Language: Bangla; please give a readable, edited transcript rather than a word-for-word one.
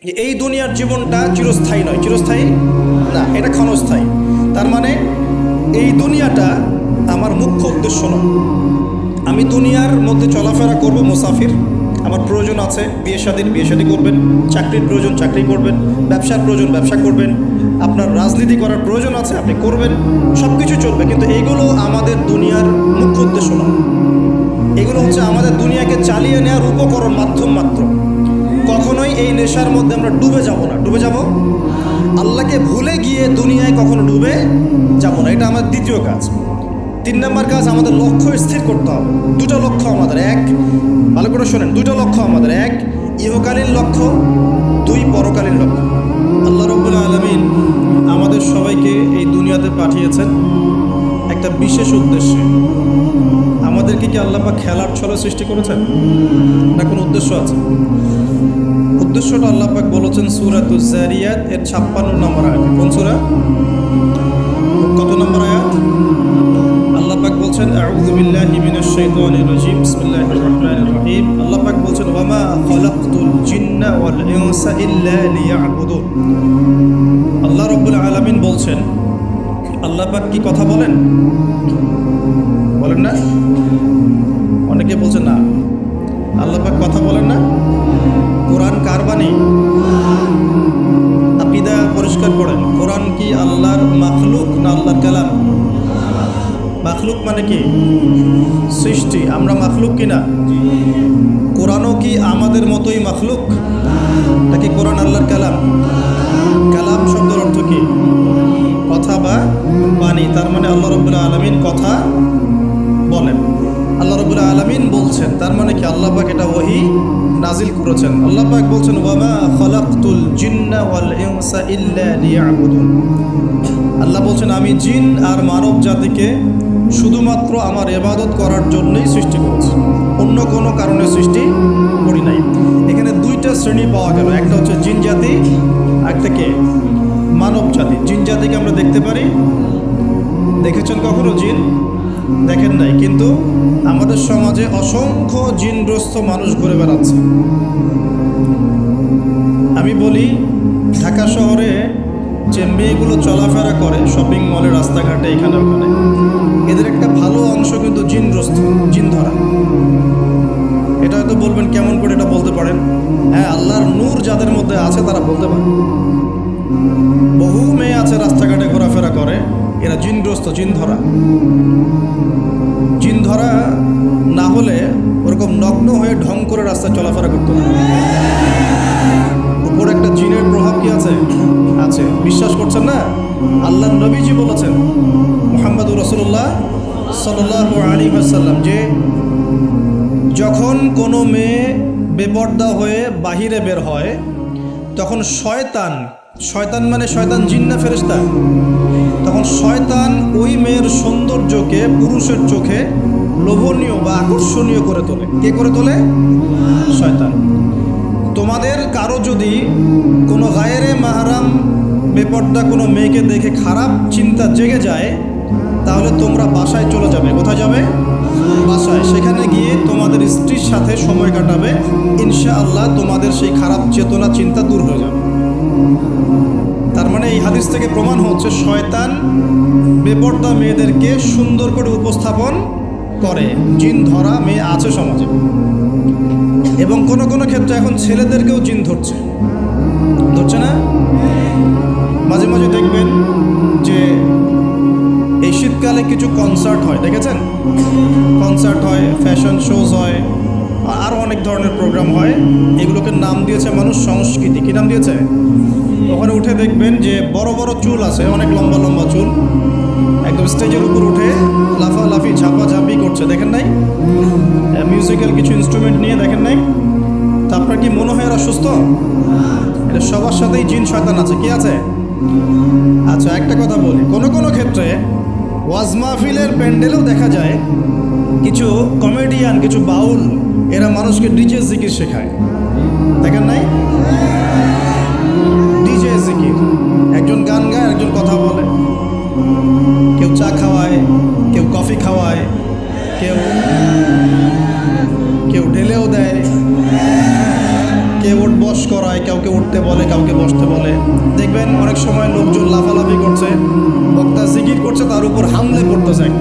এই দুনিয়ার জীবনটা চিরস্থায়ী নয়, চিরস্থায়ী না, এটা ক্ষণস্থায়ী। তার মানে এই দুনিয়াটা আমার মুখ্য উদ্দেশ্য নয়। আমি দুনিয়ার মধ্যে চলাফেরা করব, মুসাফির। আমার প্রয়োজন আছে বিয়ে শাদী করবেন, চাকরির প্রয়োজন চাকরি করবেন, ব্যবসার প্রয়োজন ব্যবসা করবেন, আপনার রাজনীতি করার প্রয়োজন আছে আপনি করবেন, সব কিছু চলবে। কিন্তু এইগুলো আমাদের দুনিয়ার মুখ্য উদ্দেশ্য নয়। এগুলো হচ্ছে আমাদের দুনিয়াকে চালিয়ে নেওয়ার উপকরণ, মাধ্যম মাত্র। কখনোই এই নেশার মধ্যে আমরা ডুবে যাব না। ডুবে যাব, আল্লাহকে ভুলে গিয়ে দুনিয়ায় কখনো ডুবে যাব না। এটা আমার দ্বিতীয় কাজ। 3 নম্বর কাজ, আমাদের লক্ষ্য স্থির করতে হবে। দুটো লক্ষ্য আমাদের, এক, ভালো করে শোনেন, দুটো লক্ষ্য আমাদের, এক ইহকালীন লক্ষ্য, 2 পরকালীন লক্ষ্য। আল্লাহ রাব্বুল আলামিন আমাদের সবাইকে এই দুনিয়াতে পাঠিয়েছেন একটা বিশেষ উদ্দেশ্যে। আমাদেরকে কি আল্লাহ পাক খেলার ছলে সৃষ্টি করেছেন, না কোনো উদ্দেশ্য আছে? উদ্দেশ্যটা আল্লাহ পাক বলেছেন সূরাতুজ যারিয়াত এর 56 নম্বর আয়াতে। কোন সূরা, কত নম্বর আয়াত? আল্লাহ পাক বলছেন আউযু বিল্লাহি মিনাশ শাইতানির রাজীম, বিসমিল্লাহির রহমানির রহিম। আল্লাহ পাক বলছেন ওয়া মা খালাকতুল জিন্না ওয়াল ইনসা ইল্লা লিয়াবুদুন। আল্লাহ রাব্বুল আলামিন বলছেন, আল্লাহ পাক কি কথা বলেন? বলেন না? অনেকে বলছেন না, আল্লাহ পাক কথা বলেন না। কোরআন কার বাণী? আকিদা পরিষ্কার করেন, কোরআন কি আল্লাহর মাখলুক না আল্লাহর কালাম? মাখলুক মানে কি? সৃষ্টি। আমরা মাখলুক কিনা? কোরআনও কি আমাদের মতোই মাখলুক নাকি কোরআন আল্লাহর কালাম? কালাম শব্দের অর্থ কি? কথা বা বাণী। তার মানে আল্লাহ রাব্বুল আলামিন কথা বলেন, আল্লাহ রাব্বুল আলামিন বলছেন। তার মানে কি আল্লাহ পাক এটা ওহী নাজিল করেছেন। আল্লাহ পাক বলছেন ওয়া মা খালাকতুল জিন্না ওয়াল ইনসা ইল্লা লিয়াবুদুন। আল্লাহ বলছেন আমি জিন আর মানব জাতিকে শুধুমাত্র আমার ইবাদত করার জন্যই সৃষ্টি করেছি, অন্য কোনো কারণে সৃষ্টি করি নাই। এখানে 2টা শ্রেণী পাওয়া গেল, একটা হচ্ছে জিন জাতি, একটা কে? মানব জাতি। জিন জাতিকে আমরা দেখতে পারি, দেখেছেন কখনো জিন? দেখেন নাই, কিন্তু আমাদের সমাজে অসংখ্য জিনগ্রস্ত মানুষ ঘুরে বেড়াচ্ছে। আমি বলি ঢাকা শহরে যে মেয়েগুলো চলাফেরা করে শপিং মলে, রাস্তাঘাটে, এখানে ওখানে, এদের একটা ভালো অংশ কিন্তু জিনগ্রস্ত, জিন ধরা। এটা হয়তো বলবেন কেমন করে এটা বলতে পারেন? হ্যাঁ, আল্লাহর নূর যাদের মধ্যে আছে তারা বলতে পারে। বহু মেয়ে আছে রাস্তাঘাটে ঘোরাফেরা করে, এরা জিনগ্রস্ত, জিন ধরা। জিন ধরা না হলে ওরকম নগ্ন হয়ে ঢং করে রাস্তায় চলাফেরা করতে হবে। উপর একটা জিনের প্রভাব কি আছে? আছে। বিশ্বাস করছেন না? আল্লাহর নবীজি বলেছেন মুহাম্মদুর রাসূলুল্লাহ সাল্লাল্লাহু আলাইহি ওয়াসাল্লাম যে যখন কোনো মেয়ে বেপর্দা হয়ে বাহিরে বের হয় তখন শয়তান, শয়তান মানে শয়তান জিন না ফেরেশতা, তখন শয়তান ওই মেয়ের সৌন্দর্যকে পুরুষের চোখে লোভনীয় বা আকর্ষণীয় করে তোলে। কে করে তোলে? শয়তান। তোমাদের কারো যদি কোনো গায়রে মাহরাম বেপর্দা কোনো মেয়েকে দেখে খারাপ চিন্তা জেগে যায়, তাহলে তোমরা বাসায় চলে যাবে। কোথায় যাবে? বাসায়। সেখানে গিয়ে তোমাদের স্ত্রীর সাথে সময় কাটাবে, ইনশাআল্লাহ তোমাদের সেই খারাপ চেতনা চিন্তা দূর হয়ে যাবে। তার মানে এই হাদিস থেকে প্রমাণ হচ্ছে শয়তান বেপর্দা মেয়েদেরকে সুন্দর করে উপস্থাপন করে। জিন ধরা মেয়ে আছে সমাজে, এবং কোনো কোনো ক্ষেত্রে এখন ছেলেদেরকেও জিন ধরছে, ধরছে না? মাঝে মাঝে দেখবেন যে এই শীতকালে কিছু কনসার্ট হয়, দেখেছেন? কনসার্ট হয়, ফ্যাশন শোজ হয়, আরও অনেক ধরনের প্রোগ্রাম হয়। এগুলোকে নাম দিয়েছে মানুষ সংস্কৃতি। কী নাম দিয়েছে? ওখানে উঠে দেখবেন যে বড় বড় চুল আছে, অনেক লম্বা লম্বা চুল, একদম স্টেজের উপর উঠে লাফালাফি ঝাপাঝাপি করছে, দেখেন নাই? মিউজিক্যাল কিছু ইনস্ট্রুমেন্ট নিয়ে, দেখেন নাই? তা আপনার কি মনে হয় এরা সুস্থ? এটা সবার সাথেই জিন শয়তান আছে। কি আছে? আচ্ছা, একটা কথা বলি, কোনো কোনো ক্ষেত্রে ওয়াজ মাহফিলের প্যান্ডেলেও দেখা যায় কিছু কমেডিয়ান, কিছু বাউল, এরা মানুষকে ডিজে জিকির শেখায়, দেখেন নাই? ডিজে জিকির, একজন গান গায়, একজন কথা বলে, কেউ চা খাওয়ায়, কেউ কফি খাওয়ায়, কেউ কেউ ঢেলেও দেয়, কেউ ওট বস করায়, কাউকে উঠতে বলে, কাউকে বসতে বলে। দেখবেন অনেক সময় লোকজন লাফালাফি করছে, বক্তা জিকির করছে, তার উপর হামলে পড়তে যায়।